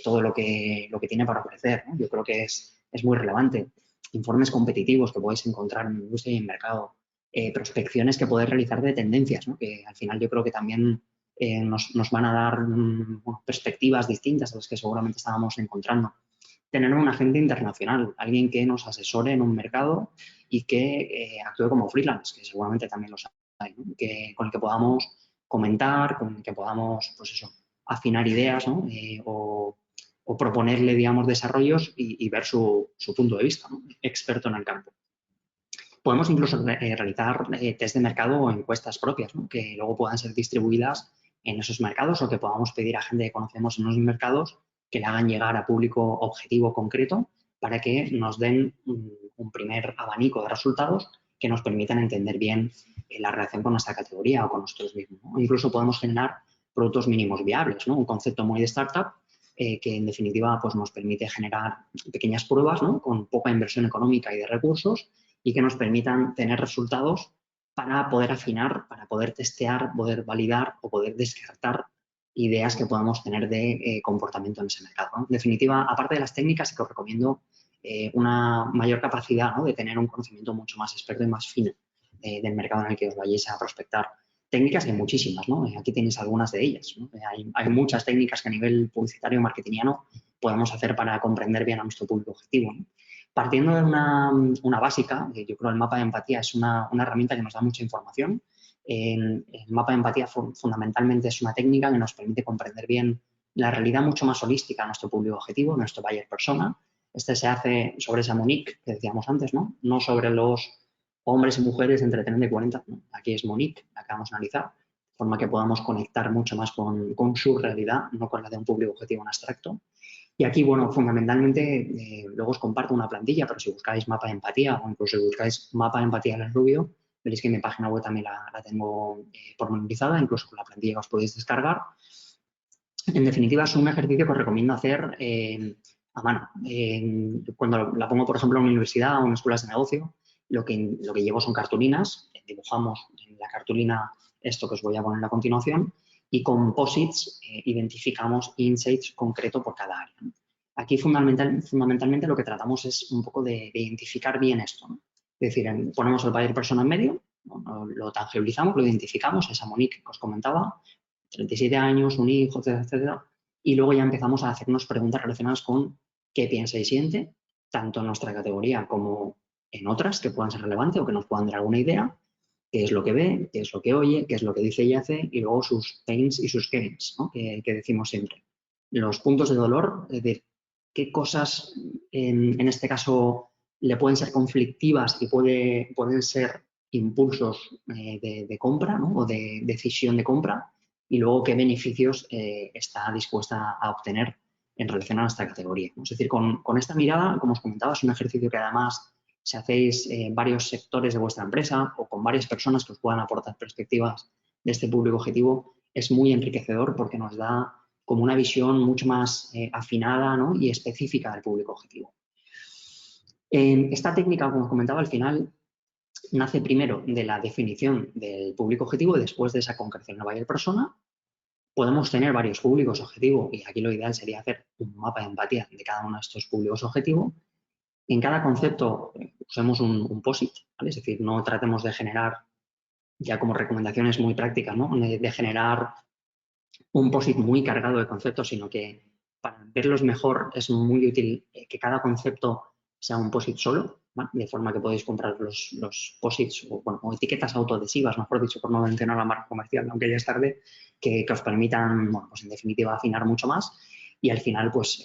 todo lo que tiene para ofrecer, ¿no? Yo creo que es muy relevante. Informes competitivos que podéis encontrar en industria y en mercado, prospecciones que podéis realizar de tendencias, ¿no? Que al final yo creo que también nos van a dar perspectivas distintas a las que seguramente estábamos encontrando. Tener un agente internacional, alguien que nos asesore en un mercado y que actúe como freelance, que seguramente también los hay, ¿no? Con el que podamos comentar, con el que podamos, pues eso, afinar ideas, ¿no? O proponerle, digamos, desarrollos y ver su punto de vista, ¿no? Experto en el campo. Podemos incluso realizar test de mercado o encuestas propias, ¿no? Que luego puedan ser distribuidas en esos mercados o que podamos pedir a gente que conocemos en esos mercados que le hagan llegar a público objetivo concreto para que nos den un primer abanico de resultados que nos permitan entender bien la relación con nuestra categoría o con nosotros mismos, ¿no? Incluso podemos generar productos mínimos viables, ¿no? Un concepto muy de startup que en definitiva pues, nos permite generar pequeñas pruebas, ¿no? Con poca inversión económica y de recursos y que nos permitan tener resultados para poder afinar, para poder testear, poder validar o poder descartar ideas que podamos tener de comportamiento en ese mercado, ¿no? En definitiva, aparte de las técnicas, sí que os recomiendo una mayor capacidad, ¿no? De tener un conocimiento mucho más experto y más fino del mercado en el que os vayáis a prospectar. Técnicas hay muchísimas, ¿no? Aquí tenéis algunas de ellas, ¿no? Hay muchas técnicas que a nivel publicitario marketingiano podemos hacer para comprender bien a nuestro público objetivo, ¿no? Partiendo de una básica, yo creo que el mapa de empatía es una herramienta que nos da mucha información. El mapa de empatía fundamentalmente es una técnica que nos permite comprender bien la realidad mucho más holística de nuestro público objetivo, nuestro buyer persona. Este se hace sobre esa Monique que decíamos antes, ¿no? No sobre los hombres y mujeres entre 30 y 40, ¿no? Aquí es Monique, la que vamos a analizar, de forma que podamos conectar mucho más con su realidad, no con la de un público objetivo en abstracto. Y aquí, bueno, fundamentalmente, luego os comparto una plantilla, pero si buscáis mapa de empatía o incluso si buscáis mapa de empatía en el Rubio, veréis que en mi página web también la tengo pormenorizada, incluso con la plantilla que os podéis descargar. En definitiva, es un ejercicio que os recomiendo hacer a mano. Cuando la pongo, por ejemplo, en una universidad o en escuelas de negocio, lo que llevo son cartulinas, dibujamos en la cartulina esto que os voy a poner a continuación y con POSITs identificamos insights concretos por cada área, ¿no? Aquí fundamentalmente lo que tratamos es un poco de identificar bien esto, ¿no? Es decir, ponemos al buyer persona en medio, ¿no? Lo tangibilizamos, lo identificamos, esa Monique que os comentaba, 37 años, un hijo, etcétera, etcétera, y luego ya empezamos a hacernos preguntas relacionadas con qué piensa y siente, tanto en nuestra categoría como en otras que puedan ser relevantes o que nos puedan dar alguna idea, qué es lo que ve, qué es lo que oye, qué es lo que dice y hace, y luego sus pains y sus gains, ¿no? que decimos siempre. Los puntos de dolor, es decir, qué cosas en este caso le pueden ser conflictivas y pueden ser impulsos de compra, ¿no? O de decisión de compra, y luego qué beneficios está dispuesta a obtener en relación a esta categoría, ¿no? Es decir, con esta mirada, como os comentaba, es un ejercicio que además, si hacéis varios sectores de vuestra empresa o con varias personas que os puedan aportar perspectivas de este público objetivo, es muy enriquecedor porque nos da como una visión mucho más afinada, ¿no? Y específica del público objetivo. Esta técnica, como os comentaba, al final nace primero de la definición del público objetivo y después de esa concreción de buyer persona. Podemos tener varios públicos objetivo y aquí lo ideal sería hacer un mapa de empatía de cada uno de estos públicos objetivo. En cada concepto usemos un POSIT, ¿vale? Es decir, no tratemos de generar, ya como recomendaciones muy prácticas, ¿no? De generar un POSIT muy cargado de conceptos, sino que para verlos mejor es muy útil que cada concepto sea un POSIT solo, ¿vale? De forma que podéis comprar los POSITs o etiquetas autoadhesivas, mejor dicho, por no mencionar la marca comercial, aunque ya es tarde, que os permitan, bueno, pues en definitiva, afinar mucho más y al final, pues,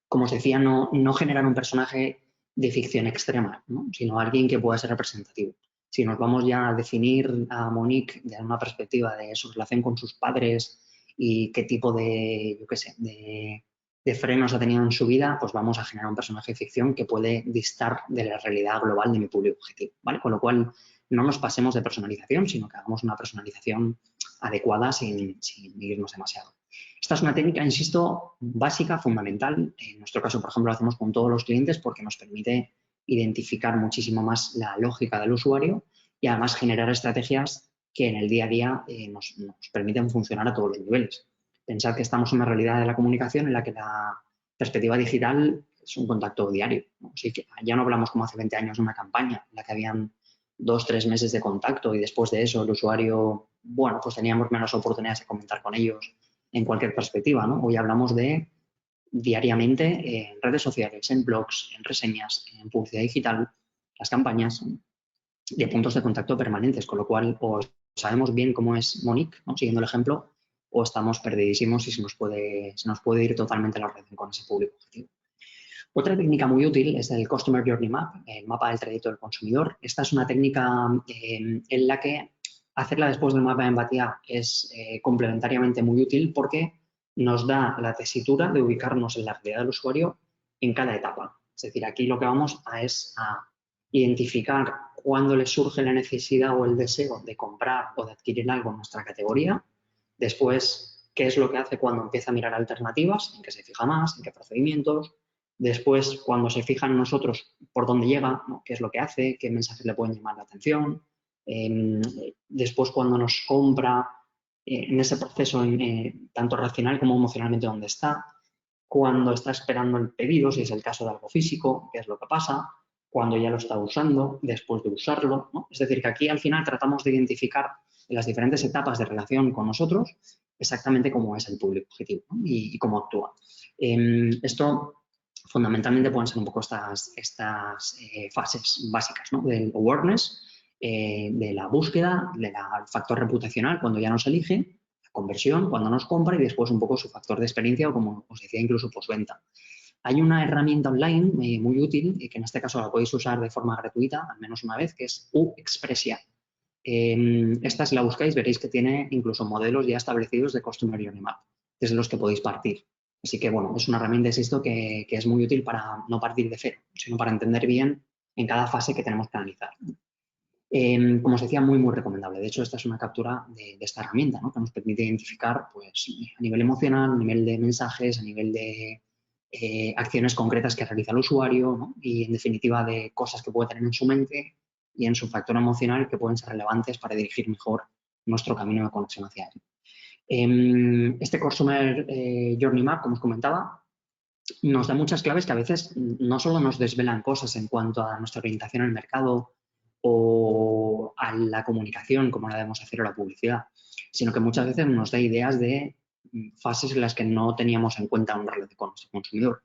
como os decía, no generar un personaje de ficción extrema, ¿no? Sino alguien que pueda ser representativo. Si nos vamos ya a definir a Monique desde una perspectiva de su relación con sus padres y qué tipo de, yo qué sé, de frenos ha tenido en su vida, pues vamos a generar un personaje de ficción que puede distar de la realidad global de mi público objetivo, ¿vale? Con lo cual, no nos pasemos de personalización, sino que hagamos una personalización adecuada sin irnos demasiado. Esta es una técnica, insisto, básica, fundamental. En nuestro caso, por ejemplo, lo hacemos con todos los clientes porque nos permite identificar muchísimo más la lógica del usuario y además generar estrategias que en el día a día nos permiten funcionar a todos los niveles. Pensad que estamos en una realidad de la comunicación en la que la perspectiva digital es un contacto diario, ¿no? Así que ya no hablamos como hace 20 años de una campaña en la que habían 2 o 3 meses de contacto y después de eso el usuario, bueno, pues teníamos menos oportunidades de comentar con ellos en cualquier perspectiva, ¿no? Hoy hablamos de diariamente en redes sociales, en blogs, en reseñas, en publicidad digital, las campañas de puntos de contacto permanentes, con lo cual o sabemos bien cómo es Monique, ¿no? Siguiendo el ejemplo, o estamos perdidísimos y se nos puede ir totalmente la relación con ese público objetivo. Otra técnica muy útil es el Customer Journey Map, el mapa del trayecto del consumidor. Esta es una técnica en la que hacerla después del mapa de empatía es complementariamente muy útil porque nos da la tesitura de ubicarnos en la realidad del usuario en cada etapa. Es decir, aquí lo que vamos es a identificar cuándo le surge la necesidad o el deseo de comprar o de adquirir algo en nuestra categoría. Después, qué es lo que hace cuando empieza a mirar alternativas, en qué se fija más, en qué procedimientos. Después, cuando se fija en nosotros, por dónde llega, ¿no? Qué es lo que hace, qué mensajes le pueden llamar la atención. Después, cuando nos compra, en ese proceso tanto racional como emocionalmente dónde está. Cuando está esperando el pedido, si es el caso de algo físico, qué es lo que pasa. Cuando ya lo está usando, después de usarlo, ¿no? Es decir, que aquí al final tratamos de identificar en las diferentes etapas de relación con nosotros exactamente cómo es el público objetivo, ¿no? y cómo actúa. Esto fundamentalmente pueden ser un poco estas fases básicas, ¿no? Del awareness, de la búsqueda, del factor reputacional cuando ya nos elige, la conversión cuando nos compra y después un poco su factor de experiencia o, como os decía, incluso postventa. Hay una herramienta online muy útil y que en este caso la podéis usar de forma gratuita, al menos una vez, que es UXpressia. Esta, si la buscáis, veréis que tiene incluso modelos ya establecidos de Customer Journey Map, desde los que podéis partir. Así que, bueno, es una herramienta, insisto, que es muy útil para no partir de cero, sino para entender bien en cada fase que tenemos que analizar. Como os decía, muy recomendable. De hecho, esta es una captura de esta herramienta, ¿no? Que nos permite identificar, pues, a nivel emocional, a nivel de mensajes, a nivel de acciones concretas que realiza el usuario, ¿no? Y, en definitiva, de cosas que puede tener en su mente y en su factor emocional que pueden ser relevantes para dirigir mejor nuestro camino de conexión hacia él. Este Customer Journey Map, como os comentaba, nos da muchas claves que a veces no solo nos desvelan cosas en cuanto a nuestra orientación en el mercado o a la comunicación, como la debemos hacer o la publicidad, sino que muchas veces nos da ideas de fases en las que no teníamos en cuenta una relación con nuestro consumidor.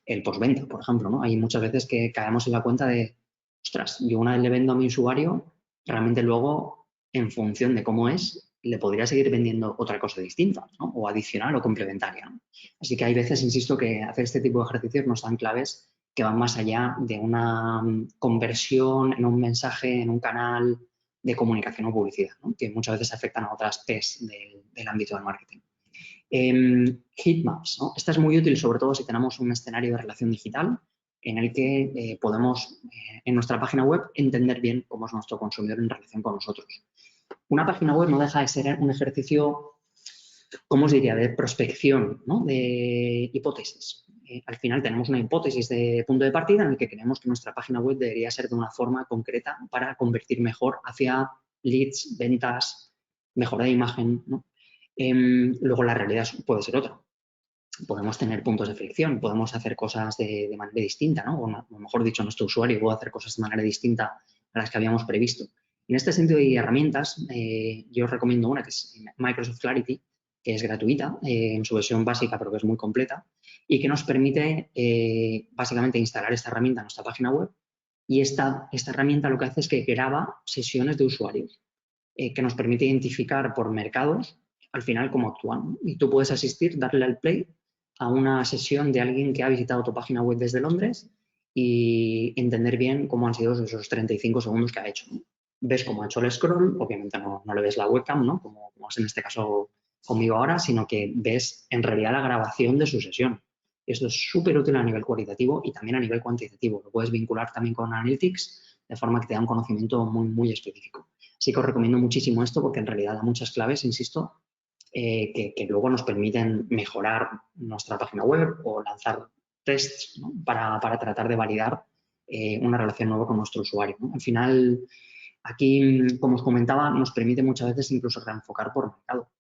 El postventa, por ejemplo, ¿no? Hay muchas veces que caemos en la cuenta de, ostras, yo una vez le vendo a mi usuario, realmente luego, en función de cómo es, le podría seguir vendiendo otra cosa distinta, ¿no? O adicional o complementaria, ¿no? Así que hay veces, insisto, que hacer este tipo de ejercicios nos dan claves que van más allá de una conversión en un mensaje, en un canal de comunicación o publicidad, ¿no? Que muchas veces afectan a otras P's del ámbito del marketing. Heatmaps, ¿no? Esta es muy útil sobre todo si tenemos un escenario de relación digital en el que podemos en nuestra página web entender bien cómo es nuestro consumidor en relación con nosotros. Una página web no deja de ser un ejercicio, ¿cómo os diría?, de prospección, ¿no? De hipótesis. Al final tenemos una hipótesis de punto de partida en el que creemos que nuestra página web debería ser de una forma concreta para convertir mejor hacia leads, ventas, mejora de imagen, ¿no? Luego la realidad puede ser otra. Podemos tener puntos de fricción, podemos hacer cosas de manera distinta, ¿no? O mejor dicho, nuestro usuario puede hacer cosas de manera distinta a las que habíamos previsto. En este sentido de herramientas, yo os recomiendo una que es Microsoft Clarity, que es gratuita en su versión básica, pero que es muy completa y que nos permite básicamente instalar esta herramienta en nuestra página web y esta herramienta lo que hace es que graba sesiones de usuarios que nos permite identificar por mercados al final cómo actúan, ¿no? Y tú puedes asistir, darle al play a una sesión de alguien que ha visitado tu página web desde Londres y entender bien cómo han sido esos 35 segundos que ha hecho, ¿no? Ves cómo ha hecho el scroll, obviamente no le ves la webcam, ¿no? Como es en este caso conmigo ahora, sino que ves en realidad la grabación de su sesión. Esto es súper útil a nivel cualitativo y también a nivel cuantitativo. Lo puedes vincular también con Analytics de forma que te da un conocimiento muy, muy específico. Así que os recomiendo muchísimo esto porque en realidad da muchas claves, insisto, que luego nos permiten mejorar nuestra página web o lanzar tests, ¿no? para tratar de validar una relación nueva con nuestro usuario, ¿no? Al final, aquí, como os comentaba, nos permite muchas veces incluso reenfocar por mercado.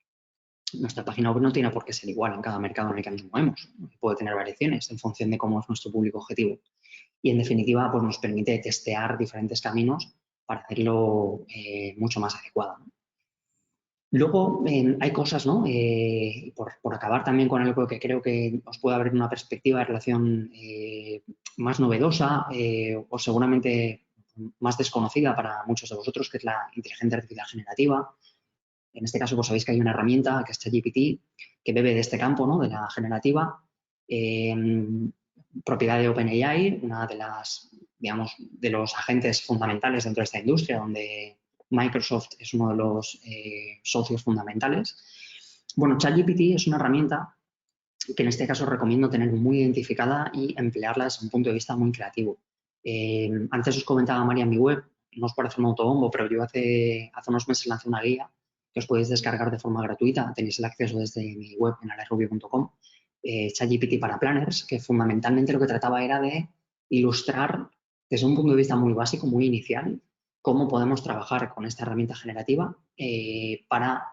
Nuestra página web no tiene por qué ser igual en cada mercado en el que nos movemos. Puede tener variaciones en función de cómo es nuestro público objetivo. Y, en definitiva, pues nos permite testear diferentes caminos para hacerlo mucho más adecuado, ¿no? Luego hay cosas, ¿no? Por acabar también con algo que creo que os puede abrir una perspectiva de relación más novedosa o seguramente más desconocida para muchos de vosotros, que es la inteligencia artificial generativa. En este caso, pues sabéis que hay una herramienta que es ChatGPT, que bebe de este campo, ¿no? De la generativa, propiedad de OpenAI, una de las, digamos, de los agentes fundamentales dentro de esta industria, donde Microsoft es uno de los socios fundamentales. Bueno, ChatGPT es una herramienta que en este caso recomiendo tener muy identificada y emplearla desde un punto de vista muy creativo. Antes os comentaba María en mi web, no os parece un autobombo, pero yo hace unos meses lancé una guía que os podéis descargar de forma gratuita. Tenéis el acceso desde mi web en alerrubio.com, ChatGPT para planners, que fundamentalmente lo que trataba era de ilustrar desde un punto de vista muy básico, muy inicial, cómo podemos trabajar con esta herramienta generativa para,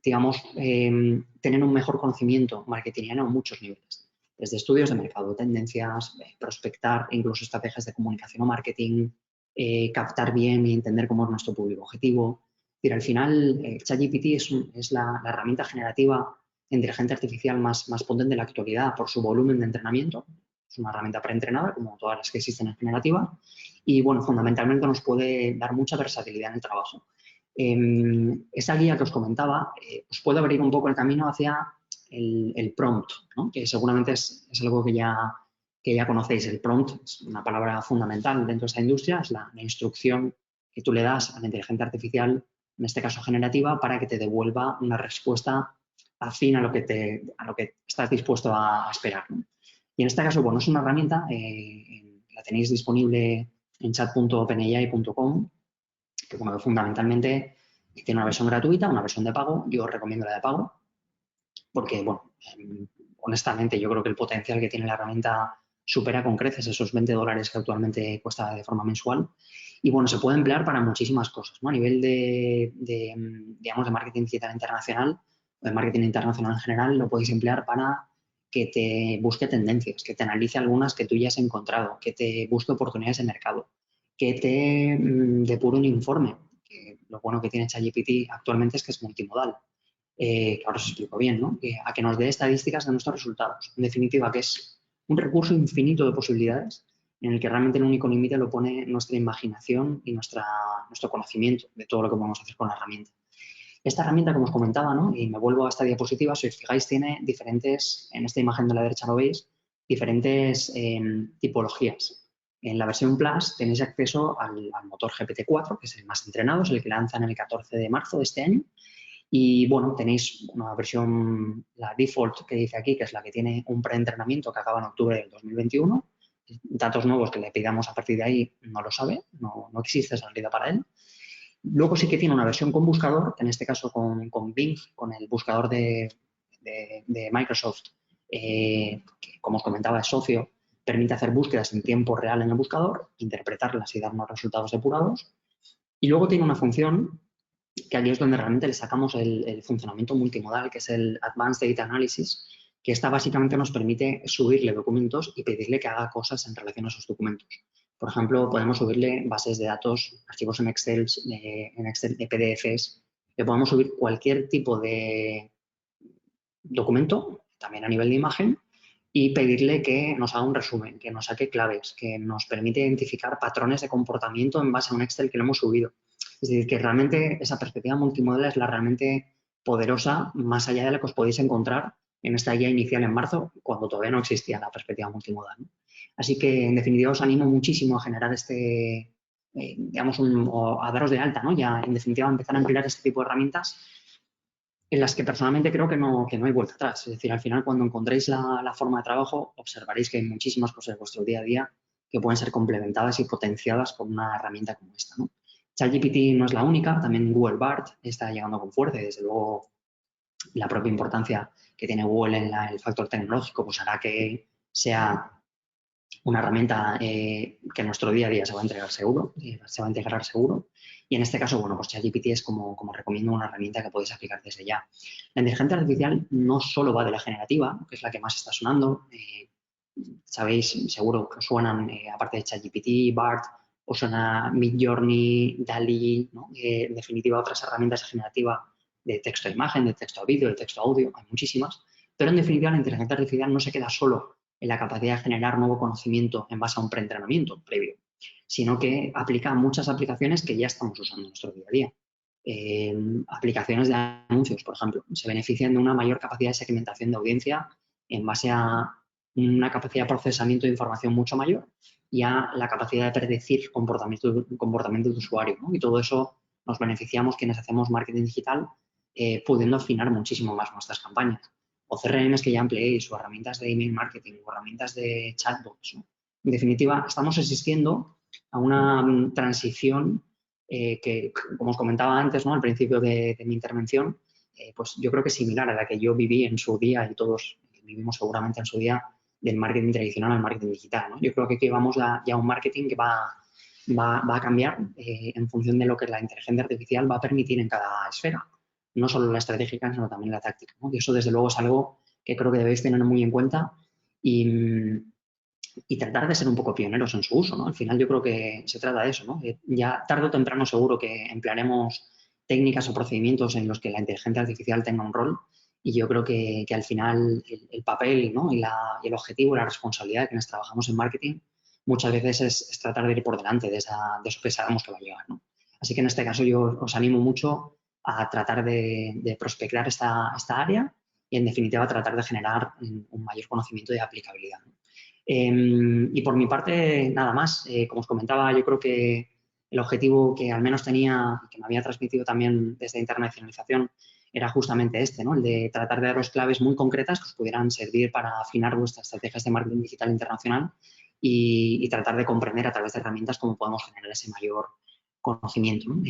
digamos, tener un mejor conocimiento marketingiano a muchos niveles. Desde estudios de mercado, tendencias, prospectar, incluso estrategias de comunicación o marketing, captar bien y entender cómo es nuestro público objetivo. Pero al final, ChatGPT es la herramienta generativa de inteligencia artificial más potente de la actualidad por su volumen de entrenamiento. Es una herramienta preentrenada, como todas las que existen en generativa, y bueno, fundamentalmente nos puede dar mucha versatilidad en el trabajo. Esa guía que os comentaba os puede abrir un poco el camino hacia el prompt, ¿no? Que seguramente es algo que ya conocéis. El prompt es una palabra fundamental dentro de esta industria, es la instrucción que tú le das a la inteligencia artificial, en este caso generativa, para que te devuelva una respuesta afín a lo que estás dispuesto a esperar, ¿no? Y en este caso, bueno, es una herramienta, la tenéis disponible en chat.openai.com, que bueno, fundamentalmente tiene una versión gratuita, una versión de pago. Yo os recomiendo la de pago porque, bueno, honestamente yo creo que el potencial que tiene la herramienta supera con creces esos $20 que actualmente cuesta de forma mensual. Y bueno, se puede emplear para muchísimas cosas, ¿no? A nivel digamos, de marketing digital internacional, o de marketing internacional en general, lo podéis emplear para que te busque tendencias, que te analice algunas que tú ya has encontrado, que te busque oportunidades de mercado, que te depure un informe. Que lo bueno que tiene ChatGPT actualmente es que es multimodal. Que ahora os explico bien, ¿no? A que nos dé estadísticas de nuestros resultados. En definitiva, que es un recurso infinito de posibilidades en el que realmente el único límite lo pone nuestra imaginación y nuestro conocimiento de todo lo que podemos hacer con la herramienta. Esta herramienta, como os comentaba, ¿no? Y me vuelvo a esta diapositiva, si os fijáis, tiene diferentes, en esta imagen de la derecha lo veis, diferentes tipologías. En la versión Plus tenéis acceso al motor GPT-4, que es el más entrenado, es el que lanzan el 14 de marzo de este año. Y bueno, tenéis una versión, la default que dice aquí, que es la que tiene un preentrenamiento que acaba en octubre del 2021. Datos nuevos que le pidamos a partir de ahí no lo sabe, no existe salida para él. Luego sí que tiene una versión con buscador, en este caso con Bing, con el buscador de Microsoft, que como os comentaba es socio, permite hacer búsquedas en tiempo real en el buscador, interpretarlas y darnos resultados depurados. Y luego tiene una función que aquí es donde realmente le sacamos el funcionamiento multimodal, que es el Advanced Data Analysis, que esta básicamente nos permite subirle documentos y pedirle que haga cosas en relación a esos documentos. Por ejemplo, podemos subirle bases de datos, archivos en Excel, PDFs, le podemos subir cualquier tipo de documento, también a nivel de imagen, y pedirle que nos haga un resumen, que nos saque claves, que nos permite identificar patrones de comportamiento en base a un Excel que le hemos subido. Es decir, que realmente esa perspectiva multimodal es la realmente poderosa, más allá de la que os podéis encontrar en esta guía inicial en marzo, cuando todavía no existía la perspectiva multimodal, ¿no? Así que, en definitiva, os animo muchísimo a generar digamos, o a daros de alta, ¿no? Ya, en definitiva, a empezar a emplear este tipo de herramientas en las que personalmente creo que no hay vuelta atrás. Es decir, al final, cuando encontréis la forma de trabajo, observaréis que hay muchísimas cosas de vuestro día a día que pueden ser complementadas y potenciadas con una herramienta como esta, ¿no? ChatGPT no es la única, también Google Bard está llegando con fuerza y, desde luego, la propia importancia que tiene Google en el factor tecnológico pues hará que sea una herramienta que en nuestro día a día se va a entregar seguro, se va a integrar seguro. Y en este caso, bueno, pues ChatGPT es como recomiendo una herramienta que podéis aplicar desde ya. La inteligencia artificial no solo va de la generativa, que es la que más está sonando. Sabéis, seguro que suenan, aparte de ChatGPT, BART, o suena Midjourney, DALL-E, ¿no? En definitiva, otras herramientas de generativa de texto a imagen, de texto a vídeo, de texto a audio, hay muchísimas. Pero en definitiva, la inteligencia artificial no se queda solo en la capacidad de generar nuevo conocimiento en base a un preentrenamiento previo, sino que aplica a muchas aplicaciones que ya estamos usando en nuestro día a día. Aplicaciones de anuncios, por ejemplo, se benefician de una mayor capacidad de segmentación de audiencia en base a una capacidad de procesamiento de información mucho mayor y a la capacidad de predecir comportamiento de usuario, ¿no? Y todo eso nos beneficiamos quienes hacemos marketing digital, pudiendo afinar muchísimo más nuestras campañas. O CRMs que ya empleéis, o herramientas de email marketing, o herramientas de chatbots, ¿no? En definitiva, estamos asistiendo a una transición que, como os comentaba antes, ¿no? Al principio de mi intervención, pues yo creo que es similar a la que yo viví en su día y todos vivimos seguramente en su día, del marketing tradicional al marketing digital, ¿no? Yo creo que aquí vamos ya a un marketing que va a cambiar en función de lo que la inteligencia artificial va a permitir en cada esfera, no solo la estratégica, sino también la táctica, ¿no? Y eso, desde luego, es algo que creo que debéis tener muy en cuenta y tratar de ser un poco pioneros en su uso, ¿no? Al final yo creo que se trata de eso, ¿no? Ya tarde o temprano seguro que emplearemos técnicas o procedimientos en los que la inteligencia artificial tenga un rol, y yo creo que al final el papel, ¿no? y el objetivo, la responsabilidad de quienes trabajamos en marketing muchas veces es tratar de ir por delante de eso que sabemos que va a llegar, ¿no? Así que en este caso yo os animo mucho a tratar de prospectar esta área y, en definitiva, tratar de generar un mayor conocimiento de aplicabilidad, ¿no? Y por mi parte, nada más. Como os comentaba, yo creo que el objetivo que al menos tenía y que me había transmitido también desde internacionalización era justamente este, ¿no? El de tratar de daros claves muy concretas que os pudieran servir para afinar vuestras estrategias de marketing digital internacional y tratar de comprender a través de herramientas cómo podemos generar ese mayor conocimiento, ¿no?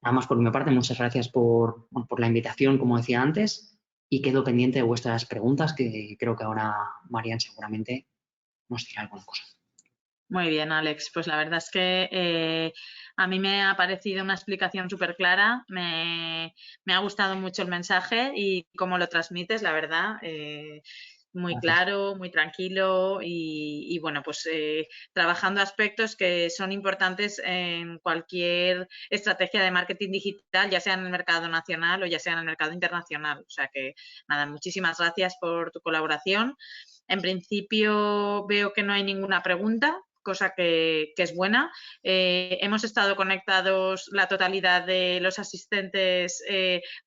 Nada más por mi parte, muchas gracias por la invitación, como decía antes, y quedo pendiente de vuestras preguntas, que creo que ahora Marian seguramente nos dirá alguna cosa. Muy bien, Alex. Pues la verdad es que a mí me ha parecido una explicación súper clara. Me ha gustado mucho el mensaje y cómo lo transmites, la verdad. Muy Gracias. claro, muy tranquilo bueno, pues trabajando aspectos que son importantes en cualquier estrategia de marketing digital, ya sea en el mercado nacional o ya sea en el mercado internacional. O sea que, nada, muchísimas gracias por tu colaboración. En principio veo que no hay ninguna pregunta, cosa que es buena. Hemos estado conectados la totalidad de los asistentes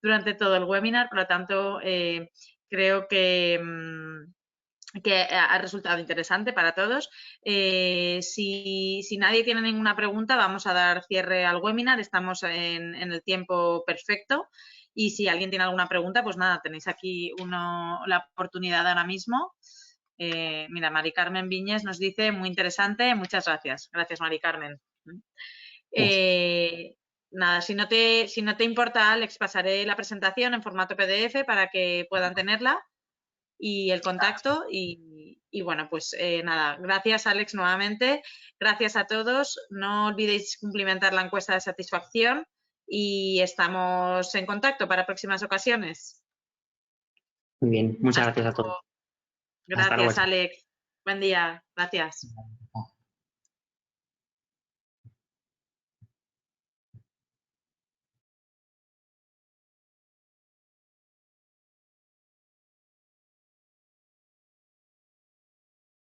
durante todo el webinar, por lo tanto, creo que ha resultado interesante para todos. Si nadie tiene ninguna pregunta, vamos a dar cierre al webinar. Estamos en el tiempo perfecto. Y si alguien tiene alguna pregunta, pues nada, tenéis aquí la oportunidad ahora mismo. Mira, Mari Carmen Viñes nos dice, muy interesante, muchas gracias. Gracias, Mari Carmen. Gracias. Nada, si no te importa, Alex, pasaré la presentación en formato PDF para que puedan tenerla y el contacto. Bueno, pues nada, gracias, Alex, nuevamente. Gracias a todos. No olvidéis cumplimentar la encuesta de satisfacción y estamos en contacto para próximas ocasiones. Muy bien, muchas Hasta gracias a todos. luego. Hasta luego. Gracias, Alex. Buen día. Gracias. Chao.